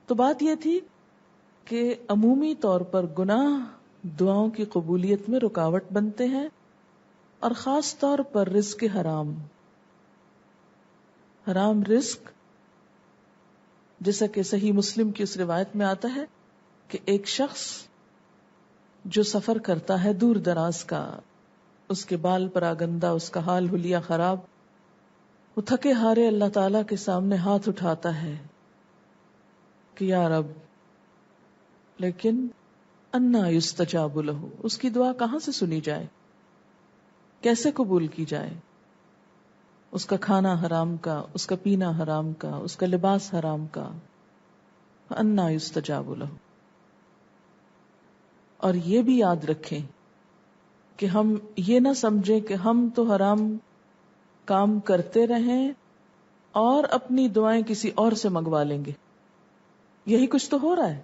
تو بات یہ تھی کہ عمومی طور پر گناہ دعاؤں کی قبولیت میں رکاوٹ بنتے ہیں، اور خاص طور پر رزق حرام رزق، جیسا کہ صحیح مسلم کی اس روایت میں آتا ہے کہ ایک شخص جو سفر کرتا ہے دور دراز کا، اس کے بال پراگندہ، اس کا حال حلیہ خراب، وہ تھکے ہارے اللہ تعالی کے سامنے ہاتھ اٹھاتا ہے کہ یا رب، لیکن انا یستجاب لہ، اس کی دعا کہاں سے سنی جائے، کیسے قبول کی جائے؟ اس کا کھانا حرام کا، اس کا پینا حرام کا، اس کا لباس حرام کا، انا یستجاب لہ۔ اور یہ بھی یاد رکھیں کہ ہم یہ نہ سمجھیں کہ ہم تو حرام کام کرتے رہیں اور اپنی دعائیں کسی اور سے منگوا لیں گے۔ یہی کچھ تو ہو رہا ہے۔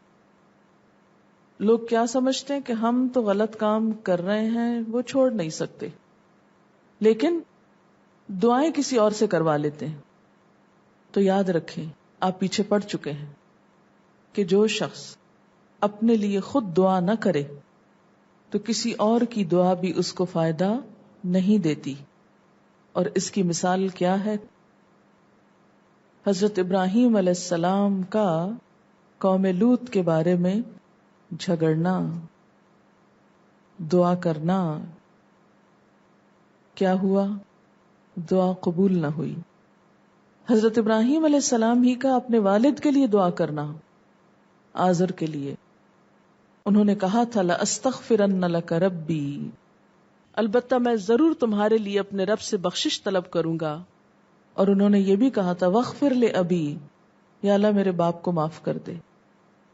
لوگ کیا سمجھتے ہیں کہ ہم تو غلط کام کر رہے ہیں، وہ چھوڑ نہیں سکتے، لیکن دعائیں کسی اور سے کروا لیتے ہیں۔ تو یاد رکھیں، آپ پیچھے پڑ چکے ہیں کہ جو شخص اپنے لیے خود دعا نہ کرے تو کسی اور کی دعا بھی اس کو فائدہ نہیں دیتی۔ اور اس کی مثال کیا ہے؟ حضرت ابراہیم علیہ السلام کا قوم لوط کے بارے میں جھگڑنا، دعا کرنا، کیا ہوا؟ دعا قبول نہ ہوئی۔ حضرت ابراہیم علیہ السلام ہی کا اپنے والد کے لیے دعا کرنا، آزر کے لیے، انہوں نے کہا تھا لَأَسْتَغْفِرَنَّ لَكَ رَبِّي، البتہ میں ضرور تمہارے لیے اپنے رب سے بخشش طلب کروں گا۔ اور انہوں نے یہ بھی کہا تھا وَاغْفِرْ لِأَبِي، یا اللہ میرے باپ کو معاف کر دے،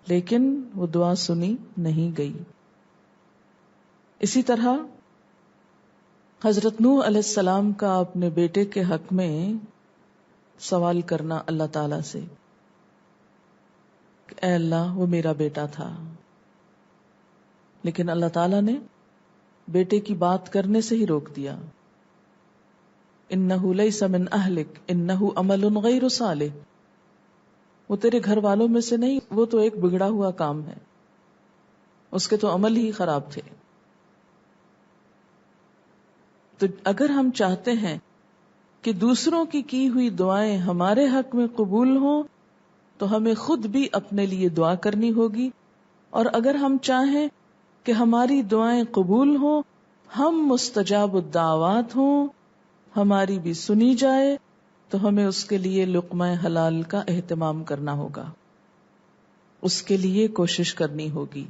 لیکن وہ دعا سنی نہیں گئی۔ اسی طرح حضرت نوح علیہ السلام کا اپنے بیٹے کے حق میں سوال کرنا اللہ تعالی سے کہ اے اللہ وہ میرا بیٹا تھا، لیکن اللہ تعالیٰ نے بیٹے کی بات کرنے سے ہی روک دیا۔ انہ لیس من اہلک انہ عمل غیر صالح، وہ تیرے گھر والوں میں سے نہیں، وہ تو ایک بگڑا ہوا کام ہے، اس کے تو عمل ہی خراب تھے۔ تو اگر ہم چاہتے ہیں کہ دوسروں کی ہوئی دعائیں ہمارے حق میں قبول ہوں تو ہمیں خود بھی اپنے لیے دعا کرنی ہوگی، اور اگر ہم چاہیں کہ ہماری دعائیں قبول ہوں، ہم مستجاب الدعوات ہوں، ہماری بھی سنی جائے، تو ہمیں اس کے لیے لقمہ حلال کا اہتمام کرنا ہوگا، اس کے لیے کوشش کرنی ہوگی۔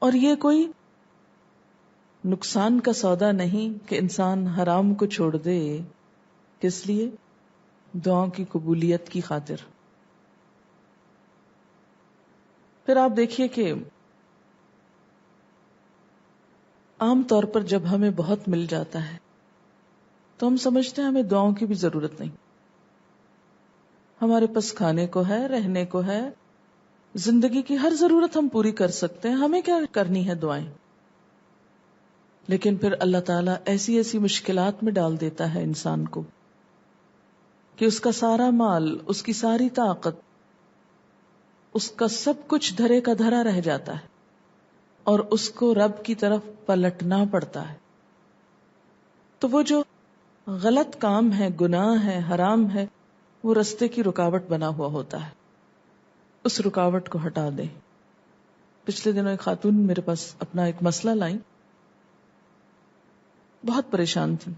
اور یہ کوئی نقصان کا سودا نہیں کہ انسان حرام کو چھوڑ دے، کس لیے؟ دعاؤں کی قبولیت کی خاطر۔ پھر آپ دیکھیے کہ عام طور پر جب ہمیں بہت مل جاتا ہے تو ہم سمجھتے ہیں ہمیں دعاؤں کی بھی ضرورت نہیں، ہمارے پاس کھانے کو ہے، رہنے کو ہے، زندگی کی ہر ضرورت ہم پوری کر سکتے ہیں، ہمیں کیا کرنی ہے دعائیں؟ لیکن پھر اللہ تعالیٰ ایسی ایسی مشکلات میں ڈال دیتا ہے انسان کو کہ اس کا سارا مال، اس کی ساری طاقت، اس کا سب کچھ دھرے کا دھرا رہ جاتا ہے اور اس کو رب کی طرف پلٹنا پڑتا ہے۔ تو وہ جو غلط کام ہے، گناہ ہے، حرام ہے، وہ رستے کی رکاوٹ بنا ہوا ہوتا ہے، اس رکاوٹ کو ہٹا دیں۔ پچھلے دنوں ایک خاتون میرے پاس اپنا ایک مسئلہ لائیں، بہت پریشان تھی،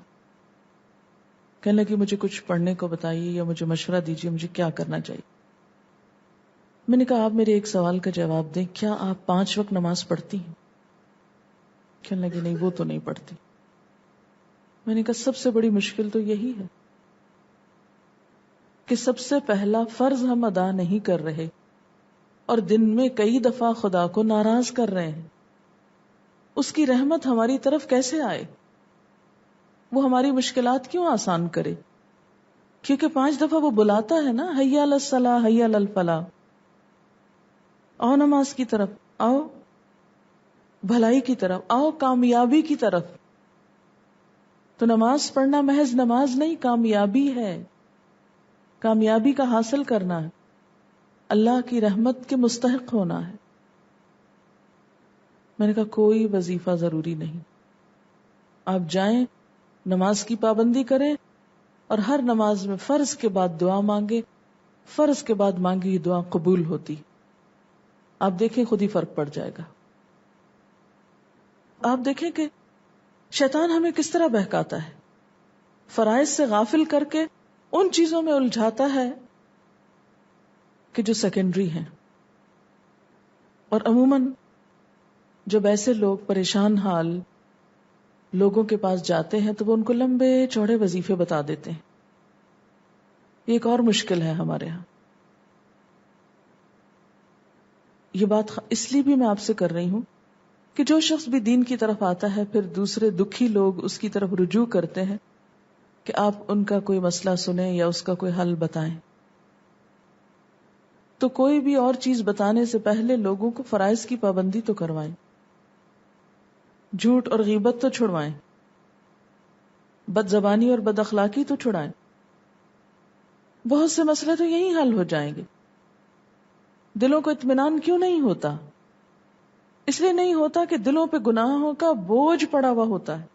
کہنے لگی مجھے کچھ پڑھنے کو بتائیے یا مجھے مشورہ دیجیے، مجھے کیا کرنا چاہیے۔ میں نے کہا آپ میرے ایک سوال کا جواب دیں، کیا آپ 5 وقت نماز پڑھتی ہیں؟ کہنے لگی نہیں وہ تو نہیں پڑھتی۔ میں نے کہا سب سے بڑی مشکل تو یہی ہے کہ سب سے پہلا فرض ہم ادا نہیں کر رہے اور دن میں کئی دفعہ خدا کو ناراض کر رہے ہیں، اس کی رحمت ہماری طرف کیسے آئے؟ وہ ہماری مشکلات کیوں آسان کرے؟ کیونکہ 5 دفعہ وہ بلاتا ہے نا، حی علی الصلاح حی علی الفلاح، آؤ نماز کی طرف، آؤ بھلائی کی طرف، آؤ کامیابی کی طرف۔ تو نماز پڑھنا محض نماز نہیں، کامیابی ہے، کامیابی کا حاصل کرنا ہے۔ اللہ کی رحمت کے مستحق ہونا ہے. میں نے کہا کوئی وظیفہ ضروری نہیں، آپ جائیں نماز کی پابندی کریں اور ہر نماز میں فرض کے بعد دعا مانگے، فرض کے بعد مانگی دعا قبول ہوتی. آپ دیکھیں خود ہی فرق پڑ جائے گا. آپ دیکھیں کہ شیطان ہمیں کس طرح بہکاتا ہے، فرائض سے غافل کر کے ان چیزوں میں الجھاتا ہے کہ جو سیکنڈری ہیں. اور عموماً جب ایسے لوگ پریشان حال لوگوں کے پاس جاتے ہیں تو وہ ان کو لمبے چوڑے وظیفے بتا دیتے ہیں. یہ ایک اور مشکل ہے ہمارے ہاں. یہ بات اس لیے بھی میں آپ سے کر رہی ہوں کہ جو شخص بھی دین کی طرف آتا ہے پھر دوسرے دکھی لوگ اس کی طرف رجوع کرتے ہیں کہ آپ ان کا کوئی مسئلہ سنیں یا اس کا کوئی حل بتائیں، تو کوئی بھی اور چیز بتانے سے پہلے لوگوں کو فرائض کی پابندی تو کروائیں، جھوٹ اور غیبت تو چھڑوائیں، بد زبانی اور بد اخلاقی تو چھڑائیں. بہت سے مسئلے تو یہی حل ہو جائیں گے. دلوں کو اطمینان کیوں نہیں ہوتا؟ اس لیے نہیں ہوتا کہ دلوں پہ گناہوں کا بوجھ پڑا ہوا ہوتا ہے،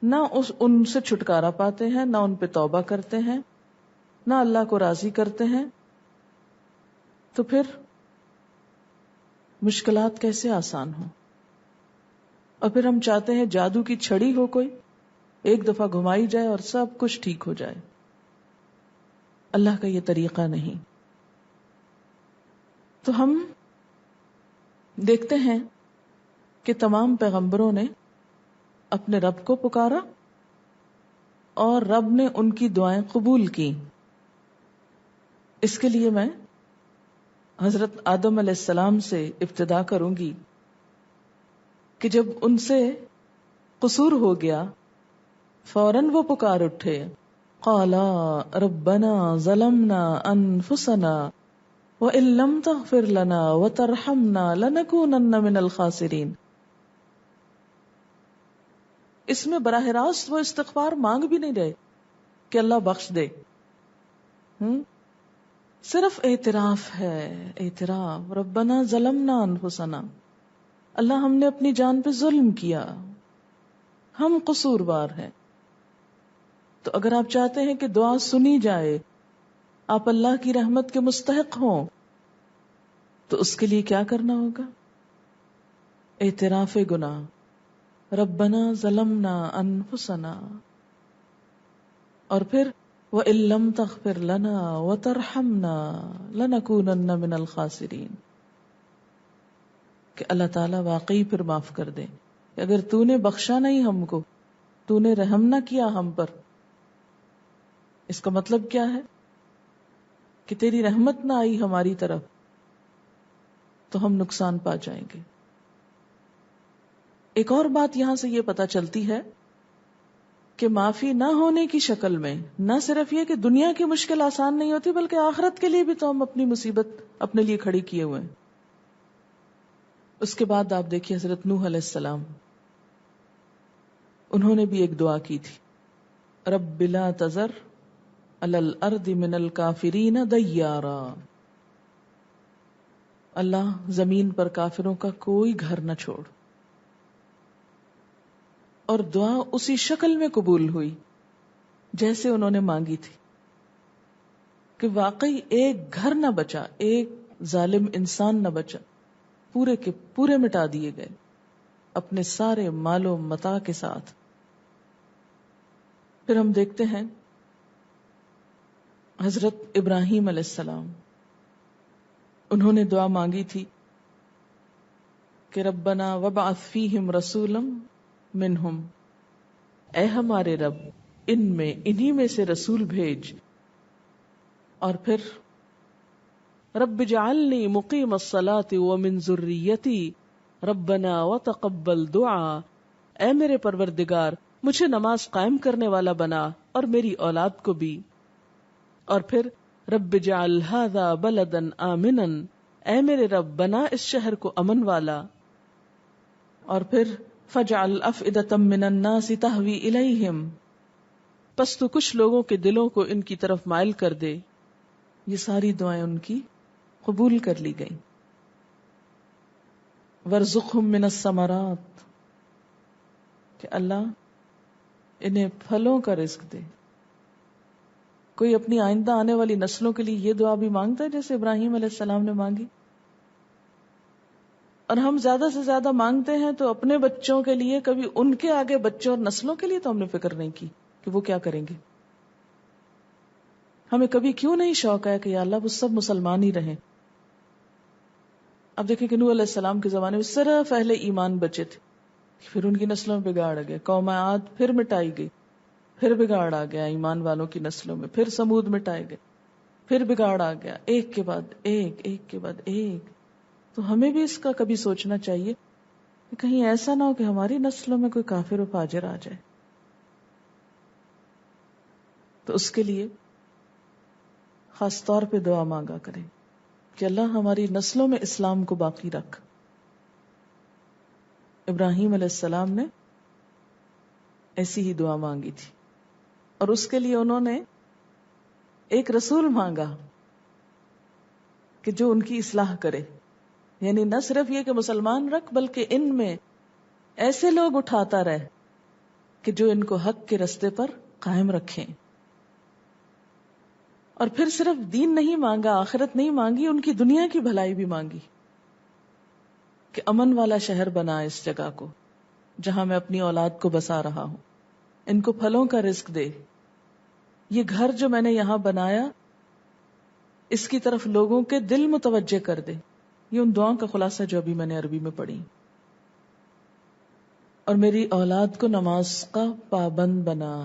نہ ان سے چھٹکارا پاتے ہیں، نہ ان پہ توبہ کرتے ہیں، نہ اللہ کو راضی کرتے ہیں. تو پھر مشکلات کیسے آسان ہوں؟ اور پھر ہم چاہتے ہیں جادو کی چھڑی ہو کوئی، ایک دفعہ گھمائی جائے اور سب کچھ ٹھیک ہو جائے. اللہ کا یہ طریقہ نہیں. تو ہم دیکھتے ہیں کہ تمام پیغمبروں نے اپنے رب کو پکارا اور رب نے ان کی دعائیں قبول کی. اس کے لیے میں حضرت آدم علیہ السلام سے ابتدا کروں گی کہ جب ان سے قصور ہو گیا فوراً وہ پکار اٹھے، قالا ربنا ظلمنا انفسنا وَإِن لَّمْ تَغْفِرْ لَنَا وَتَرْحَمْنَا لَنَكُونَنَّ مِنَ الْخَاسِرِينَ. اس میں براہ راست وہ استغفار مانگ بھی نہیں رہے کہ اللہ بخش دے، صرف اعتراف ہے، اعتراف. ربنا ظلمنا انفسنا، اللہ ہم نے اپنی جان پہ ظلم کیا، ہم قصوروار ہیں. تو اگر آپ چاہتے ہیں کہ دعا سنی جائے، آپ اللہ کی رحمت کے مستحق ہوں، تو اس کے لیے کیا کرنا ہوگا؟ اعتراف گناہ، ربنا ظلمنا انفسنا، اور پھر وَإِن لَّمْ تَغْفِرْ لَنَا وَتَرْحَمْنَا لَنَكُونَنَّ مِنَ الْخَاسِرِينَ، کہ اللہ تعالیٰ واقعی پھر معاف کر دے کہ اگر تو نے بخشا نہیں ہم کو، تو نے رحم نہ کیا ہم پر. اس کا مطلب کیا ہے کہ تیری رحمت نہ آئی ہماری طرف تو ہم نقصان پا جائیں گے. ایک اور بات یہاں سے یہ پتا چلتی ہے کہ معافی نہ ہونے کی شکل میں نہ صرف یہ کہ دنیا کی مشکل آسان نہیں ہوتی، بلکہ آخرت کے لیے بھی تو ہم اپنی مصیبت اپنے لیے کھڑی کیے ہوئے ہیں. اس کے بعد آپ دیکھیے حضرت نوح علیہ السلام، انہوں نے بھی ایک دعا کی تھی، رب لا تذر علی الارض من الکافرین دیارا، اللہ زمین پر کافروں کا کوئی گھر نہ چھوڑ. اور دعا اسی شکل میں قبول ہوئی جیسے انہوں نے مانگی تھی، کہ واقعی ایک گھر نہ بچا، ایک ظالم انسان نہ بچا، پورے کے پورے مٹا دیے گئے اپنے سارے مال و متاع کے ساتھ. پھر ہم دیکھتے ہیں حضرت ابراہیم علیہ السلام، انہوں نے دعا مانگی تھی کہ ربنا وابعث فیہم رسولا منہم، اے ہمارے رب ان میں انہی میں سے رسول بھیج. اور پھر رب اجعلنی مقیم الصلاة ومن ذریتی ربنا وتقبل دعا، اے میرے پروردگار مجھے نماز قائم کرنے والا بنا اور میری اولاد کو بھی. اور پھر رب اجعل ھذا بلدا آمنا، اے میرے رب بنا اس شہر کو امن والا. اور پھر فجعل افئدة من الناس تہوی الیہم، پس تو کچھ لوگوں کے دلوں کو ان کی طرف مائل کر دے. یہ ساری دعائیں ان کی قبول کر لی گئی. وارزقہم من الثمرات، کہ اللہ انہیں پھلوں کا رزق دے. کوئی اپنی آئندہ آنے والی نسلوں کے لیے یہ دعا بھی مانگتا ہے جیسے ابراہیم علیہ السلام نے مانگی؟ اور ہم زیادہ سے زیادہ مانگتے ہیں تو اپنے بچوں کے لیے، کبھی ان کے آگے بچوں اور نسلوں کے لیے تو ہم نے فکر نہیں کی کہ وہ کیا کریں گے. ہمیں کبھی کیوں نہیں شوق ہے کہ یا اللہ وہ سب مسلمان ہی رہیں. اب دیکھیں کہ نوح علیہ السلام کے زمانے میں صرف اہل ایمان بچے تھے، پھر ان کی نسلوں میں بگاڑ گئے، قوم عاد پھر مٹائی گئی، پھر بگاڑ آ گیا ایمان والوں کی نسلوں میں، پھر سمود مٹائے گئے، پھر بگاڑ آ گیا، ایک کے بعد ایک، ایک کے بعد ایک. تو ہمیں بھی اس کا کبھی سوچنا چاہیے کہ کہیں ایسا نہ ہو کہ ہماری نسلوں میں کوئی کافر و فاجر آ جائے. تو اس کے لیے خاص طور پہ دعا مانگا کریں کہ اللہ ہماری نسلوں میں اسلام کو باقی رکھ. ابراہیم علیہ السلام نے ایسی ہی دعا مانگی تھی، اور اس کے لیے انہوں نے ایک رسول مانگا کہ جو ان کی اصلاح کرے. یعنی نہ صرف یہ کہ مسلمان رکھ، بلکہ ان میں ایسے لوگ اٹھاتا رہے کہ جو ان کو حق کے رستے پر قائم رکھیں. اور پھر صرف دین نہیں مانگا، آخرت نہیں مانگی، ان کی دنیا کی بھلائی بھی مانگی کہ امن والا شہر بنا اس جگہ کو جہاں میں اپنی اولاد کو بسا رہا ہوں، ان کو پھلوں کا رزق دے. یہ گھر جو میں نے یہاں بنایا اس کی طرف لوگوں کے دل متوجہ کر دے. یہ ان دعاؤں کا خلاصہ جو ابھی میں نے عربی میں پڑھی. اور میری اولاد کو نماز کا پابند بنا.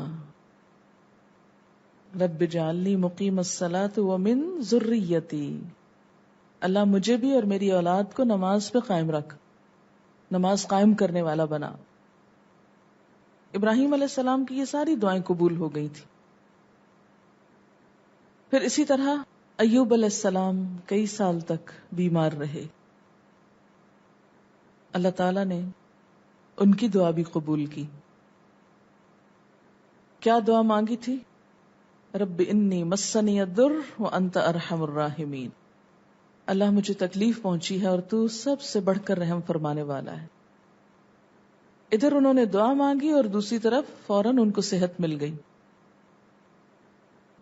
رب اجعلنی مقیم الصلاۃ ومن ذریتی، اللہ مجھے بھی اور میری اولاد کو نماز پہ قائم رکھ، نماز قائم کرنے والا بنا. ابراہیم علیہ السلام کی یہ ساری دعائیں قبول ہو گئی تھی. پھر اسی طرح ایوب علیہ السلام کئی سال تک بیمار رہے. اللہ تعالیٰ نے ان کی دعا بھی قبول کی. کیا دعا مانگی تھی؟ رب انی مسنی الضر وانت ارحم الراحمین، اللہ مجھے تکلیف پہنچی ہے اور تو سب سے بڑھ کر رحم فرمانے والا ہے. ادھر انہوں نے دعا مانگی اور دوسری طرف فوراً ان کو صحت مل گئی،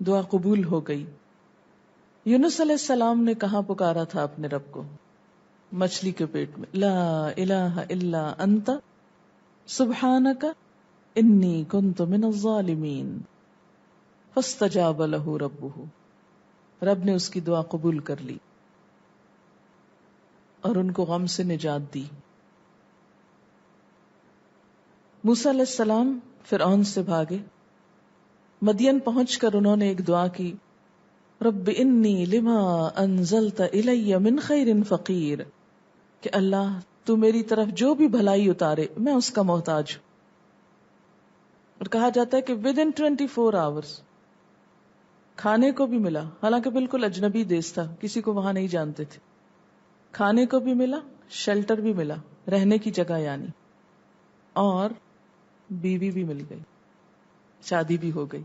دعا قبول ہو گئی. یونس علیہ السلام نے کہاں پکارا تھا اپنے رب کو؟ مچھلی کے پیٹ میں. لا الہ الا انت سبحانک انی کنت من الظالمین فاستجاب لہ ربہ، رب نے اس کی دعا قبول کر لی اور ان کو غم سے نجات دی. موسیٰ علیہ السلام فرعون سے بھاگے، مدین پہنچ کر انہوں نے ایک دعا کی، رب انی لما انزلت الی من خیر فقیر، کہ اللہ تو میری طرف جو بھی بھلائی اتارے میں اس کا محتاج ہوں. اور کہا جاتا ہے کہ within 24 hours کھانے کو بھی ملا، حالانکہ بالکل اجنبی دیس تھا، کسی کو وہاں نہیں جانتے تھے. کھانے کو بھی ملا، شیلٹر بھی ملا، رہنے کی جگہ یعنی، اور بیوی بھی مل گئی، شادی بھی ہو گئی.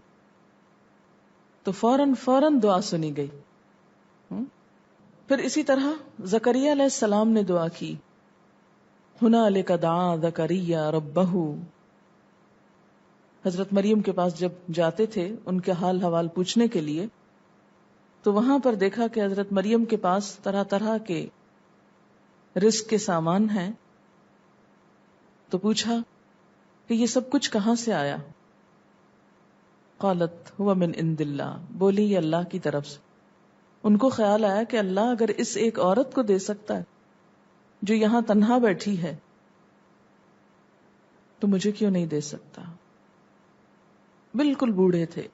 تو فوراً دعا سنی گئی. پھر اسی طرح زکریا علیہ السلام نے دعا کی، ہنالک دعا زکریا ربہ. حضرت مریم کے پاس جب جاتے تھے ان کے حال حوال پوچھنے کے لیے، تو وہاں پر دیکھا کہ حضرت مریم کے پاس طرح طرح کے رزق کے سامان ہیں. تو پوچھا کہ یہ سب کچھ کہاں سے آیا؟ قالت هو من عند اللہ، بولی یہ اللہ کی طرف سے. ان کو خیال آیا کہ اللہ اگر اس ایک عورت کو دے سکتا ہے جو یہاں تنہا بیٹھی ہے تو مجھے کیوں نہیں دے سکتا. بالکل بوڑھے تھے،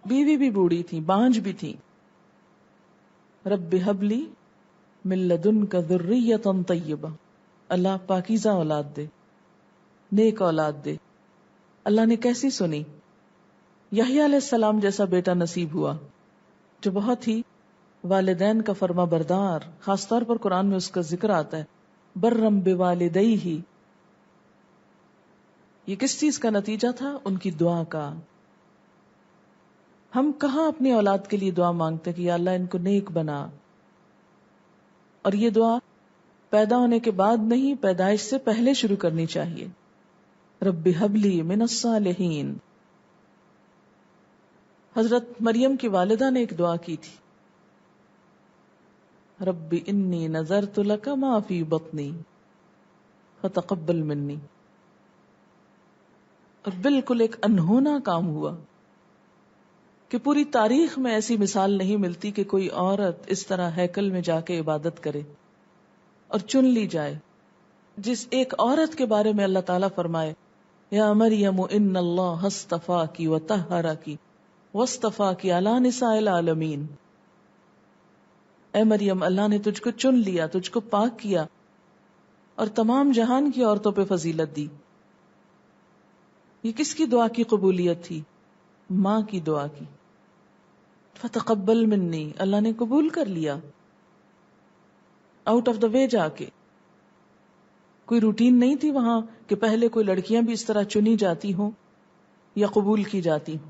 بیوی بھی بوڑھی تھی، بانجھ بھی تھی. رب ہب لی من لدنک ذریۃ طیبہ، اللہ پاکیزہ اولاد دے، نیک اولاد دے. اللہ نے کیسی سنی؟ یحییٰ علیہ السلام جیسا بیٹا نصیب ہوا جو بہت ہی والدین کا فرما بردار، خاص طور پر قرآن میں اس کا ذکر آتا ہے برم بوالدیہ. یہ کس چیز کا نتیجہ تھا؟ ان کی دعا کا. ہم کہاں اپنی اولاد کے لیے دعا مانگتے کہ یا اللہ ان کو نیک بنا، اور یہ دعا پیدا ہونے کے بعد نہیں، پیدائش سے پہلے شروع کرنی چاہیے. رب ہب لی من الصالحین. حضرت مریم کی والدہ نے ایک دعا کی تھی، رب انی نذرت لک ما فی بطنی فتقبل منی. اور بالکل ایک انہونا کام ہوا کہ پوری تاریخ میں ایسی مثال نہیں ملتی کہ کوئی عورت اس طرح ہیکل میں جا کے عبادت کرے اور چن لی جائے. جس ایک عورت کے بارے میں اللہ تعالیٰ فرمائے یا مریم ان اللہ اصطفاکی وطہرکی واصطفاکی علی نساء العالمین. اے مریم، اللہ نے تجھ کو چن لیا، تجھ کو پاک کیا اور تمام جہان کی عورتوں پہ فضیلت دی. یہ کس کی دعا کی قبولیت تھی؟ ماں کی دعا کی. فتقبل منی، اللہ نے قبول کر لیا آؤٹ آف دا وے جا کے. کوئی روٹین نہیں تھی وہاں کہ پہلے کوئی لڑکیاں بھی اس طرح چنی جاتی ہوں یا قبول کی جاتی ہوں.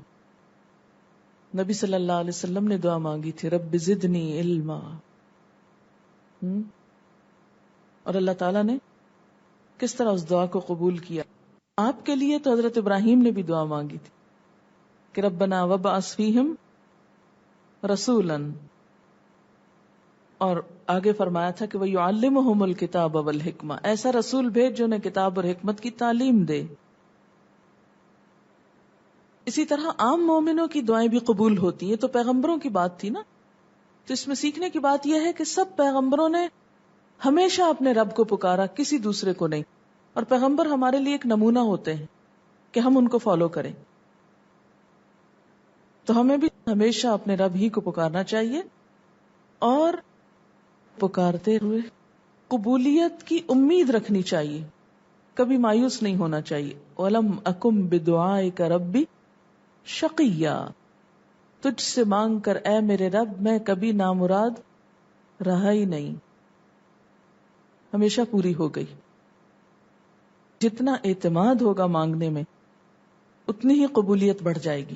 نبی صلی اللہ علیہ وسلم نے دعا مانگی تھی رب زدنی علما، اور اللہ تعالیٰ نے کس طرح اس دعا کو قبول کیا. آپ کے لیے تو حضرت ابراہیم نے بھی دعا مانگی تھی کہ ربنا وابعث فیہم رسولا، اور آگے فرمایا تھا کہ وَيُعَلِّمُهُمُ الْكِتَابَ وَالْحِکْمَةَ، ایسا رسول بھیج جو انہیں کتاب اور حکمت کی تعلیم دے. اسی طرح عام مومنوں کی دعائیں بھی قبول ہوتی ہیں. تو پیغمبروں کی بات تھی نا، تو اس میں سیکھنے کی بات یہ ہے کہ سب پیغمبروں نے ہمیشہ اپنے رب کو پکارا، کسی دوسرے کو نہیں. اور پیغمبر ہمارے لیے ایک نمونہ ہوتے ہیں کہ ہم ان کو فالو کریں. تو ہمیں بھی ہمیشہ اپنے رب ہی کو پکارنا چاہیے اور پکارتے ہوئے قبولیت کی امید رکھنی چاہیے، کبھی مایوس نہیں ہونا چاہیے. وَلَمْ أَكُمْ بِدُعَائِكَ رَبِّ شقیہ، تجھ سے مانگ کر اے میرے رب میں کبھی نامراد رہا ہی نہیں، ہمیشہ پوری ہو گئی. جتنا اعتماد ہوگا مانگنے میں اتنی ہی قبولیت بڑھ جائے گی.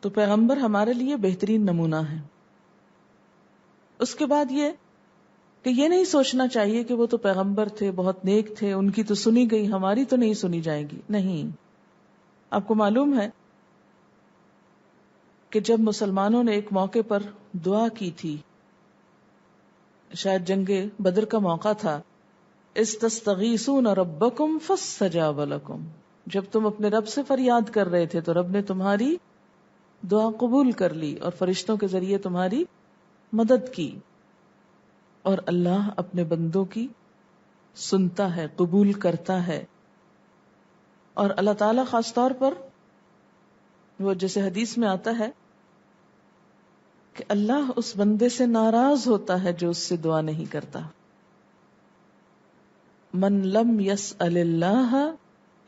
تو پیغمبر ہمارے لیے بہترین نمونہ ہے. اس کے بعد یہ کہ یہ نہیں سوچنا چاہیے کہ وہ تو پیغمبر تھے، بہت نیک تھے، ان کی تو سنی گئی، ہماری تو نہیں سنی جائے گی. نہیں، آپ کو معلوم ہے کہ جب مسلمانوں نے ایک موقع پر دعا کی تھی، شاید جنگ بدر کا موقع تھا، استستغیثون ربکم فاستجاب لکم، جب تم اپنے رب سے فریاد کر رہے تھے تو رب نے تمہاری دعا قبول کر لی اور فرشتوں کے ذریعے تمہاری مدد کی. اور اللہ اپنے بندوں کی سنتا ہے، قبول کرتا ہے. اور اللہ تعالیٰ خاص طور پر وہ جیسے حدیث میں آتا ہے کہ اللہ اس بندے سے ناراض ہوتا ہے جو اس سے دعا نہیں کرتا. من لم یسأل اللہ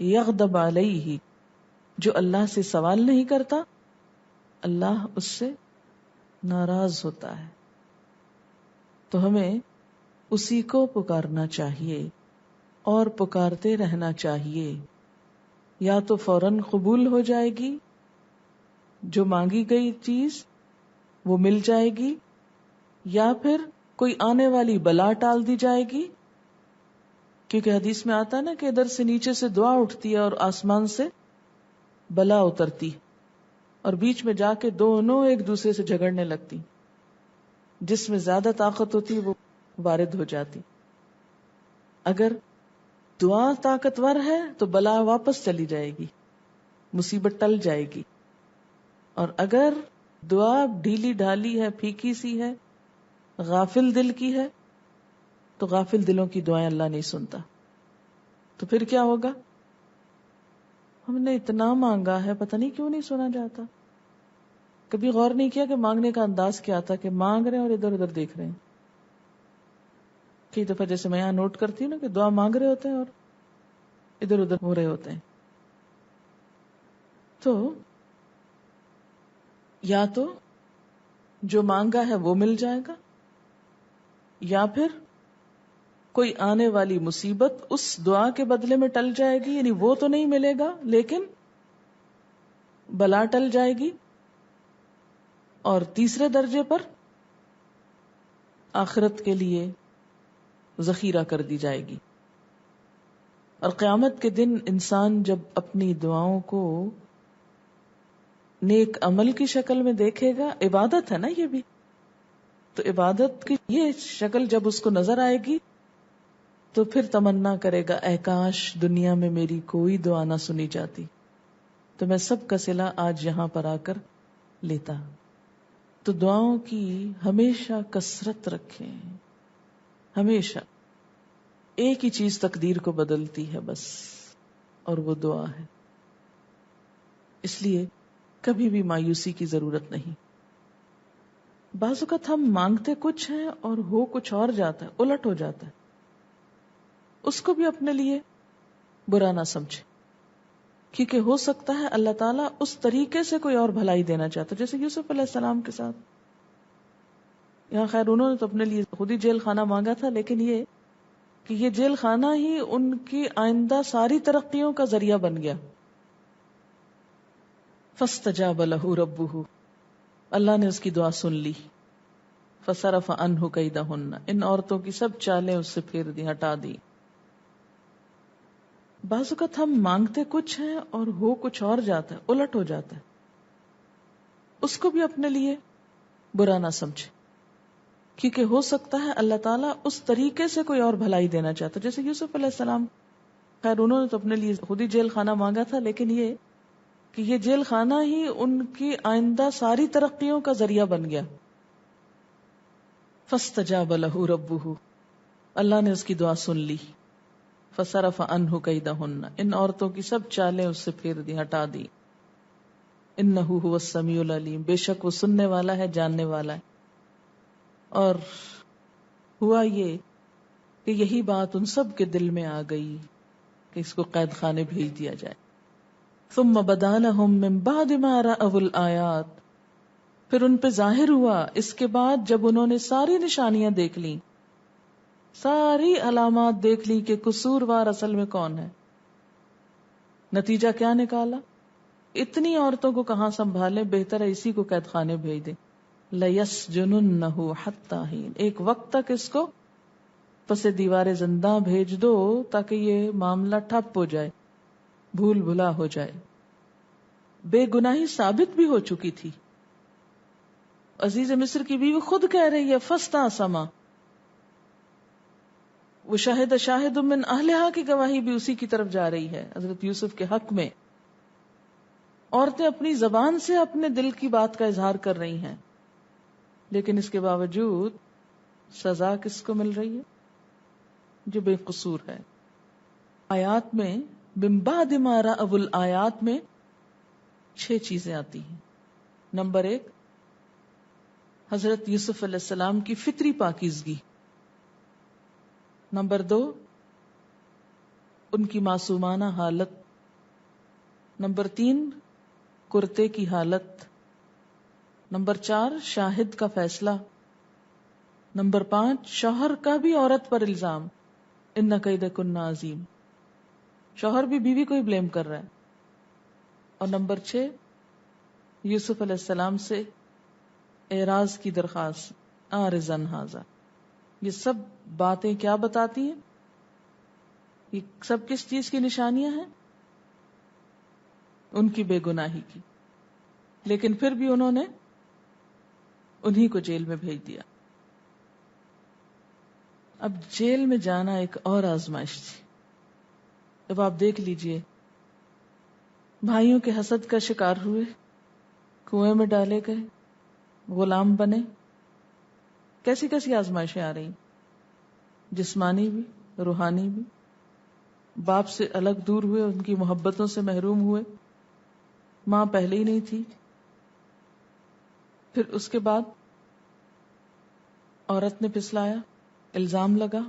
یغضب علیہ، جو اللہ سے سوال نہیں کرتا اللہ اس سے ناراض ہوتا ہے. تو ہمیں اسی کو پکارنا چاہیے اور پکارتے رہنا چاہیے. یا تو فوراً قبول ہو جائے گی، جو مانگی گئی چیز وہ مل جائے گی، یا پھر کوئی آنے والی بلا ٹال دی جائے گی. کیونکہ حدیث میں آتا ہے نا کہ ادھر سے نیچے سے دعا اٹھتی ہے اور آسمان سے بلا اترتی، اور بیچ میں جا کے دونوں ایک دوسرے سے جھگڑنے لگتی. جس میں زیادہ طاقت ہوتی وہ وارد ہو جاتی. اگر دعا طاقتور ہے تو بلا واپس چلی جائے گی، مصیبت ٹل جائے گی. اور اگر دعا ڈھیلی ڈھالی ہے، پھیکی سی ہے، غافل دل کی ہے، تو غافل دلوں کی دعائیں اللہ نہیں سنتا. تو پھر کیا ہوگا؟ ہم نے اتنا مانگا ہے، پتہ نہیں کیوں نہیں سنا جاتا. کبھی غور نہیں کیا کہ مانگنے کا انداز کیا تھا، کہ مانگ رہے ہیں اور ادھر ادھر دیکھ رہے ہیں. کئی دفعہ جیسے میں یہاں نوٹ کرتی ہوں نا کہ دعا مانگ رہے ہوتے ہیں اور ادھر ادھر ہو رہے ہوتے ہیں. تو یا تو جو مانگا ہے وہ مل جائے گا، یا پھر کوئی آنے والی مصیبت اس دعا کے بدلے میں ٹل جائے گی. یعنی وہ تو نہیں ملے گا لیکن بلا ٹل جائے گی. اور تیسرے درجے پر آخرت کے لیے ذخیرہ کر دی جائے گی. اور قیامت کے دن انسان جب اپنی دعاؤں کو نیک عمل کی شکل میں دیکھے گا، عبادت ہے نا یہ بھی، تو عبادت کی یہ شکل جب اس کو نظر آئے گی تو پھر تمنا کرے گا اے کاش دنیا میں میری کوئی دعا نہ سنی جاتی تو میں سب کا صلہ آج یہاں پر آ کر لیتا. تو دعاؤں کی ہمیشہ کثرت رکھیں. ہمیشہ ایک ہی چیز تقدیر کو بدلتی ہے بس، اور وہ دعا ہے. اس لیے کبھی بھی مایوسی کی ضرورت نہیں. بعض اوقات ہم مانگتے کچھ ہیں اور ہو کچھ اور جاتا ہے، الٹ ہو جاتا ہے. اس کو بھی اپنے لیے برا نہ سمجھے، کیونکہ ہو سکتا ہے اللہ تعالیٰ اس طریقے سے کوئی اور بھلائی دینا چاہتا، جیسے یوسف علیہ السلام کے ساتھ. یہاں خیر انہوں نے تو اپنے لیے خود ہی جیل خانہ مانگا تھا، لیکن یہ کہ یہ جیل خانہ ہی ان کی آئندہ ساری ترقیوں کا ذریعہ بن گیا. فاستجاب له ربه، اللہ نے اس کی دعا سن لی. فصرف عنہ کیدہن، ان عورتوں کی سب چالیں اس سے پھیر دی، ہٹا دی. بعض اوقات ہم مانگتے کچھ ہیں اور ہو کچھ اور جاتا ہے، الٹ ہو جاتا ہے. اس کو بھی اپنے لیے برا نہ سمجھے، کیونکہ ہو سکتا ہے اللہ تعالیٰ اس طریقے سے کوئی اور بھلائی دینا چاہتا، جیسے یوسف علیہ السلام. خیر انہوں نے تو اپنے لیے خود ہی جیل خانہ مانگا تھا، لیکن یہ کہ یہ جیل خانہ ہی ان کی آئندہ ساری ترقیوں کا ذریعہ بن گیا. فاستجاب له ربه، اللہ نے اس کی دعا سن لی. فصرف عنہ کیدہن، ان عورتوں کی سب چالیں اس سے پھیر دی، ہٹا دی. انہ هو السمیع العلیم، بے شک وہ سننے والا ہے، جاننے والا ہے. اور ہوا یہ کہ یہی بات ان سب کے دل میں آ گئی کہ اس کو قید خانے بھیج دیا جائے. ثم بدا لهم من بعد ما رأوا الآیات، پھر ان پہ ظاہر ہوا اس کے بعد جب انہوں نے ساری نشانیاں دیکھ لیں، ساری علامات دیکھ لی کہ قصوروار اصل میں کون ہے. نتیجہ کیا نکالا؟ اتنی عورتوں کو کہاں سنبھالیں، بہتر ہے اسی کو قید خانے بھیج دیں. لَيَسْجُنُنَّهُ حَتَّى حِينٍ، ایک وقت تک اس کو پس دیوار زندہ بھیج دو تاکہ یہ معاملہ ٹھپ ہو جائے، بھول بھلا ہو جائے. بے گناہی ثابت بھی ہو چکی تھی. عزیز مصر کی بیوی خود کہہ رہی ہے فَاسْتَعْصَمَ، وہ شاہد من اہلہا کی گواہی بھی اسی کی طرف جا رہی ہے حضرت یوسف کے حق میں. عورتیں اپنی زبان سے اپنے دل کی بات کا اظہار کر رہی ہیں، لیکن اس کے باوجود سزا کس کو مل رہی ہے؟ جو بے قصور ہے. آیات میں من بعد ما رأوا الآیات میں 6 چیزیں آتی ہیں. نمبر 1، حضرت یوسف علیہ السلام کی فطری پاکیزگی. نمبر 2، ان کی معصومانہ حالت. نمبر 3، کرتے کی حالت. نمبر 4، شاہد کا فیصلہ. نمبر 5، شوہر کا بھی عورت پر الزام، ان کیدکن عظیم، شوہر بھی بیوی کو ہی بلیم کر رہا ہے. اور نمبر 6، یوسف علیہ السلام سے اعراض کی درخواست، آرزن ھذا. یہ سب باتیں کیا بتاتی ہیں؟ یہ سب کس چیز کی نشانیاں ہیں؟ ان کی بے گناہی کی. لیکن پھر بھی انہوں نے انہی کو جیل میں بھیج دیا. اب جیل میں جانا ایک اور آزمائش تھی. اب آپ دیکھ لیجئے، بھائیوں کے حسد کا شکار ہوئے، کنویں میں ڈالے گئے، غلام بنے. کیسی کیسی آزمائشیں آ رہی، جسمانی بھی، روحانی بھی. باپ سے الگ دور ہوئے، ان کی محبتوں سے محروم ہوئے. ماں پہلے ہی نہیں تھی. پھر اس کے بعد عورت نے پھسلایا، الزام لگا.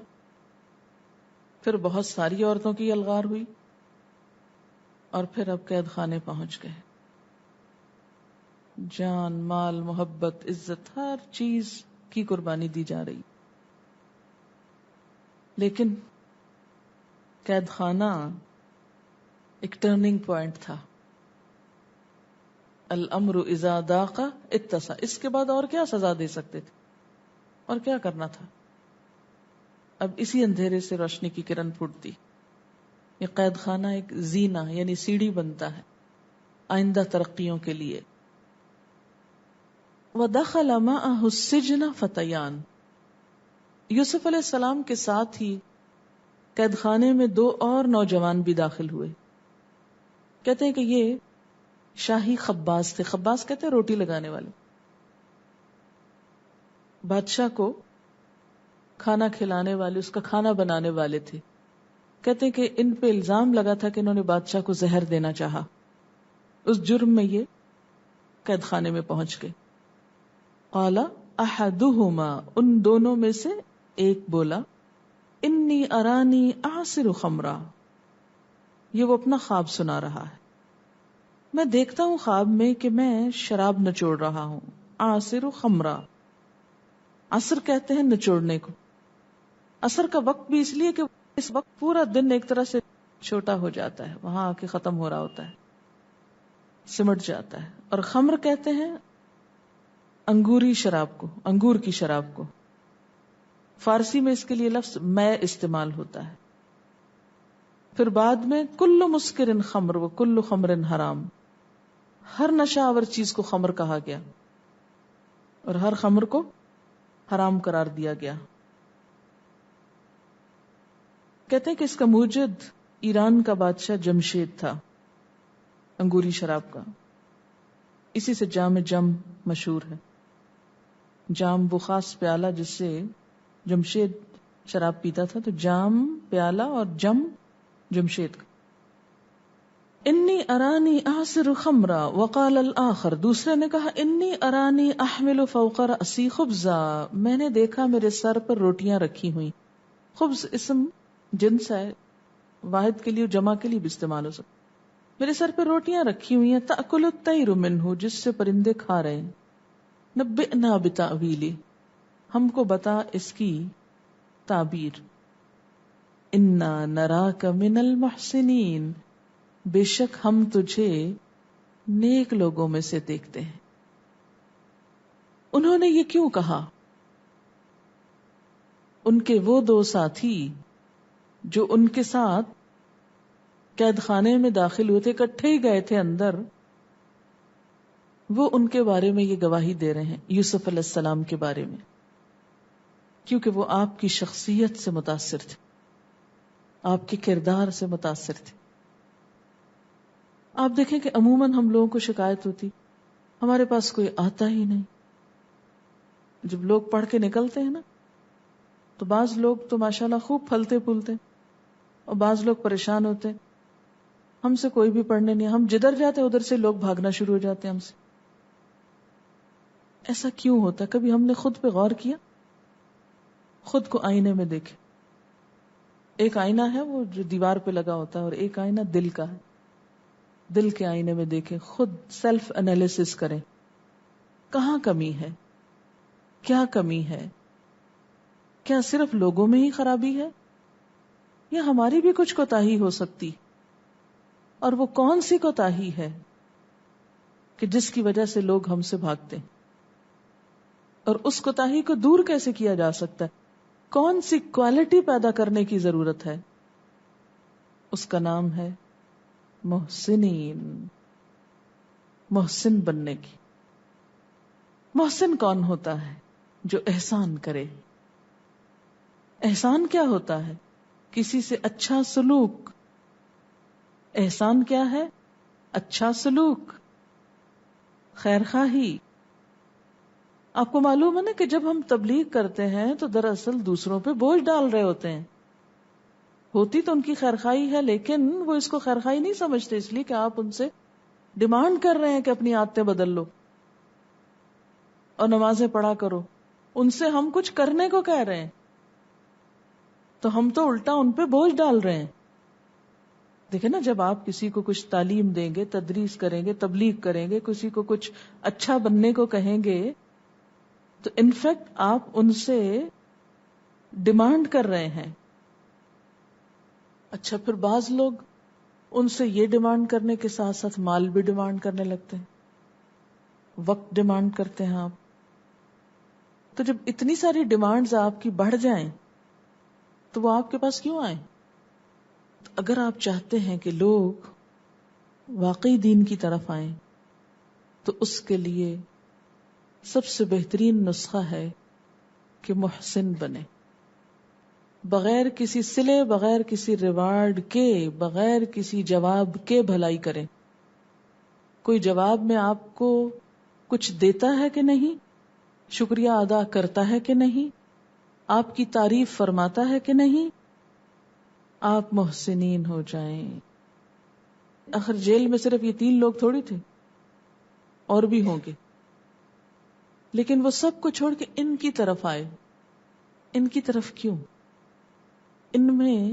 پھر بہت ساری عورتوں کی الغار ہوئی، اور پھر اب قید خانے پہنچ گئے. جان، مال، محبت، عزت، ہر چیز کی قربانی دی جا رہی. لیکن قید خانہ ایک ٹرننگ پوائنٹ تھا. الامر اذا ضاق اتسع، اس کے بعد اور کیا سزا دے سکتے تھے؟ اور کیا کرنا تھا؟ اب اسی اندھیرے سے روشنی کی کرن پھوٹتی. یہ قید خانہ ایک زینہ یعنی سیڑھی بنتا ہے آئندہ ترقیوں کے لیے. وَدَخَلَ مَعَهُ السِّجْنَ فَتَيَانِ، یوسف علیہ السلام کے ساتھ ہی قید خانے میں 2 اور نوجوان بھی داخل ہوئے. کہتے ہیں کہ یہ شاہی خباز تھے. خباز کہتے ہیں روٹی لگانے والے. بادشاہ کو کھانا کھلانے والے، اس کا کھانا بنانے والے تھے. کہتے ہیں کہ ان پہ الزام لگا تھا کہ انہوں نے بادشاہ کو زہر دینا چاہا. اس جرم میں یہ قید خانے میں پہنچ گئے. قال احدهما، ان دونوں میں سے ایک بولا، انی ارانی اعصر خمرا، یہ وہ اپنا خواب سنا رہا ہے. میں دیکھتا ہوں خواب میں کہ میں شراب نچوڑ رہا ہوں. اعصر خمرا، عصر کہتے ہیں نچوڑنے کو. عصر کا وقت بھی اس لیے کہ اس وقت پورا دن ایک طرح سے چھوٹا ہو جاتا ہے، وہاں آ کے ختم ہو رہا ہوتا ہے، سمٹ جاتا ہے. اور خمر کہتے ہیں انگوری شراب کو، انگور کی شراب کو. فارسی میں اس کے لیے لفظ میں استعمال ہوتا ہے. پھر بعد میں کل مسکر خمر و کل خمر حرام، ہر نشہ آور چیز کو خمر کہا گیا اور ہر خمر کو حرام قرار دیا گیا. کہتے ہیں کہ اس کا موجد ایران کا بادشاہ جمشید تھا، انگوری شراب کا. اسی سے جام جم مشہور ہے. جام وہ خاص پیالہ جس سے جمشید شراب پیتا تھا، تو جام پیالہ اور جم جمشید کا. انی ارانی اعصر خمرا وقال الاخر، دوسرے نے کہا انی ارانی احمل فوق رأسی خبزا، میں نے دیکھا میرے سر پر روٹیاں رکھی ہوئی. خبز اسم جنس ہے، واحد کے لیے جمع کے لیے بھی استعمال ہو سکتا. میرے سر پہ روٹیاں رکھی ہوئی ہیں. تأکل الطیر منہ، جس سے پرندے کھا رہے ہیں. نبئنا بتأویلی، ہم کو بتا اس کی تعبیر. انا نراک من المحسنین، بے شک ہم تجھے نیک لوگوں میں سے دیکھتے ہیں. انہوں نے یہ کیوں کہا؟ ان کے وہ 2 ساتھی جو ان کے ساتھ قید خانے میں داخل ہوئے تھے، اکٹھے ہی گئے تھے اندر، وہ ان کے بارے میں یہ گواہی دے رہے ہیں یوسف علیہ السلام کے بارے میں، کیونکہ وہ آپ کی شخصیت سے متاثر تھے، آپ کے کردار سے متاثر تھے. آپ دیکھیں کہ عموماً ہم لوگوں کو شکایت ہوتی ہمارے پاس کوئی آتا ہی نہیں. جب لوگ پڑھ کے نکلتے ہیں نا تو بعض لوگ تو ماشاءاللہ خوب پھلتے پھولتے اور بعض لوگ پریشان ہوتے ہم سے کوئی بھی پڑھنے نہیں. ہم جدھر جاتے ادھر سے لوگ بھاگنا شروع ہو جاتے ہیں ہم سے. ایسا کیوں ہوتا؟ کبھی ہم نے خود پہ غور کیا؟ خود کو آئینے میں دیکھے. ایک آئینہ ہے وہ جو دیوار پہ لگا ہوتا ہے، اور ایک آئینہ دل کا ہے. دل کے آئینے میں دیکھیں، خود سیلف انالیسس کریں، کہاں کمی ہے، کیا کمی ہے، کیا صرف لوگوں میں ہی خرابی ہے یا ہماری بھی کچھ کوتاہی ہو سکتی؟ اور وہ کون سی کوتاہی ہے کہ جس کی وجہ سے لوگ ہم سے بھاگتے ہیں؟ اور اس کوتاہی کو دور کیسے کیا جا سکتا ہے؟ کون سی کوالٹی پیدا کرنے کی ضرورت ہے؟ اس کا نام ہے محسنین، محسن بننے کی. محسن کون ہوتا ہے؟ جو احسان کرے. احسان کیا ہوتا ہے؟ کسی سے اچھا سلوک. احسان کیا ہے؟ اچھا سلوک، خیر خواہی. آپ کو معلوم ہے نا کہ جب ہم تبلیغ کرتے ہیں تو دراصل دوسروں پہ بوجھ ڈال رہے ہوتے ہیں. ہوتی تو ان کی خیرخواہی ہے، لیکن وہ اس کو خیرخواہی نہیں سمجھتے، اس لیے کہ آپ ان سے ڈیمانڈ کر رہے ہیں کہ اپنی عادتیں بدل لو اور نمازیں پڑھا کرو. ان سے ہم کچھ کرنے کو کہہ رہے ہیں تو ہم تو الٹا ان پہ بوجھ ڈال رہے ہیں. دیکھیں نا، جب آپ کسی کو کچھ تعلیم دیں گے، تدریس کریں گے، تبلیغ کریں گے، کسی کو کچھ اچھا بننے کو کہیں گے تو انفیکٹ آپ ان سے ڈیمانڈ کر رہے ہیں. اچھا، پھر بعض لوگ ان سے یہ ڈیمانڈ کرنے کے ساتھ ساتھ مال بھی ڈیمانڈ کرنے لگتے ہیں، وقت ڈیمانڈ کرتے ہیں آپ، تو جب اتنی ساری ڈیمانڈز آپ کی بڑھ جائیں تو وہ آپ کے پاس کیوں آئیں؟ اگر آپ چاہتے ہیں کہ لوگ واقعی دین کی طرف آئیں تو اس کے لیے سب سے بہترین نسخہ ہے کہ محسن بنے، بغیر کسی صلے، بغیر کسی ریوارڈ کے، بغیر کسی جواب کے بھلائی کریں. کوئی جواب میں آپ کو کچھ دیتا ہے کہ نہیں، شکریہ ادا کرتا ہے کہ نہیں، آپ کی تعریف فرماتا ہے کہ نہیں، آپ محسنین ہو جائیں. آخر جیل میں صرف یہ 3 لوگ تھوڑی تھے، اور بھی ہوں گے، لیکن وہ سب کو چھوڑ کے ان کی طرف آئے. ان کی طرف کیوں؟ ان میں،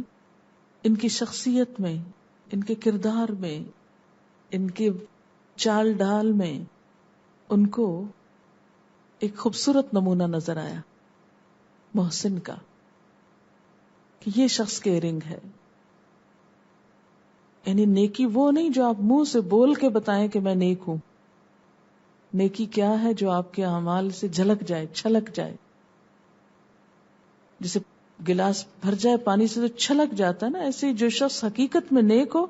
ان کی شخصیت میں، ان کے کردار میں، ان کے چال ڈال میں ان کو ایک خوبصورت نمونہ نظر آیا محسن کا، کہ یہ شخص کیئرنگ ہے. یعنی نیکی وہ نہیں جو آپ منہ سے بول کے بتائیں کہ میں نیک ہوں. نیکی کیا ہے؟ جو آپ کے اعمال سے جھلک جائے، چھلک جائے. جسے گلاس بھر جائے پانی سے تو چھلک جاتا ہے نا، ایسے جو شخص حقیقت میں نیک ہو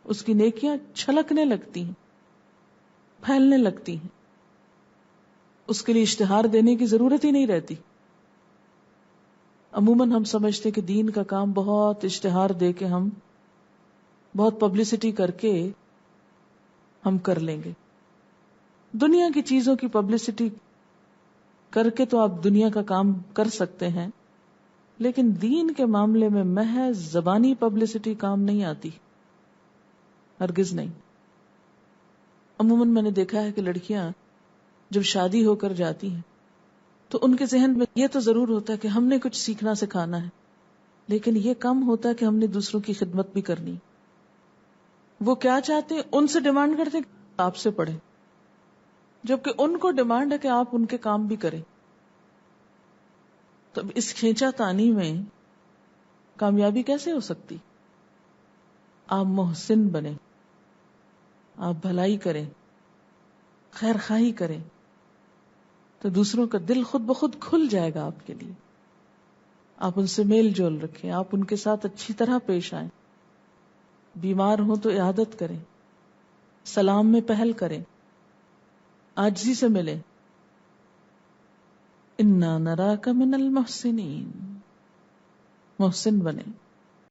اس کی نیکیاں چھلکنے لگتی ہیں، پھیلنے لگتی ہیں. اس کے لیے اشتہار دینے کی ضرورت ہی نہیں رہتی. عموماً ہم سمجھتے کہ دین کا کام بہت اشتہار دے کے، ہم بہت پبلسٹی کر کے ہم کر لیں گے. دنیا کی چیزوں کی پبلسٹی کر کے تو آپ دنیا کا کام کر سکتے ہیں، لیکن دین کے معاملے میں محض زبانی پبلسٹی کام نہیں آتی، ہرگز نہیں. عموماً میں نے دیکھا ہے کہ لڑکیاں جب شادی ہو کر جاتی ہیں تو ان کے ذہن میں یہ تو ضرور ہوتا ہے کہ ہم نے کچھ سیکھنا سکھانا ہے، لیکن یہ کم ہوتا ہے کہ ہم نے دوسروں کی خدمت بھی کرنی. وہ کیا چاہتے ہیں؟ ان سے ڈیمانڈ کرتے ہیں کہ آپ سے پڑھیں، جبکہ ان کو ڈیمانڈ ہے کہ آپ ان کے کام بھی کریں. تو اس کھینچا تانی میں کامیابی کیسے ہو سکتی؟ آپ محسن بنیں، آپ بھلائی کریں، خیر خواہی کریں، تو دوسروں کا دل خود بخود کھل جائے گا آپ کے لیے. آپ ان سے میل جول رکھیں، آپ ان کے ساتھ اچھی طرح پیش آئیں. بیمار ہوں تو عیادت کریں، سلام میں پہل کریں، عاجزی سے ملیں. انا نراک من المحسنین، محسن بنیں.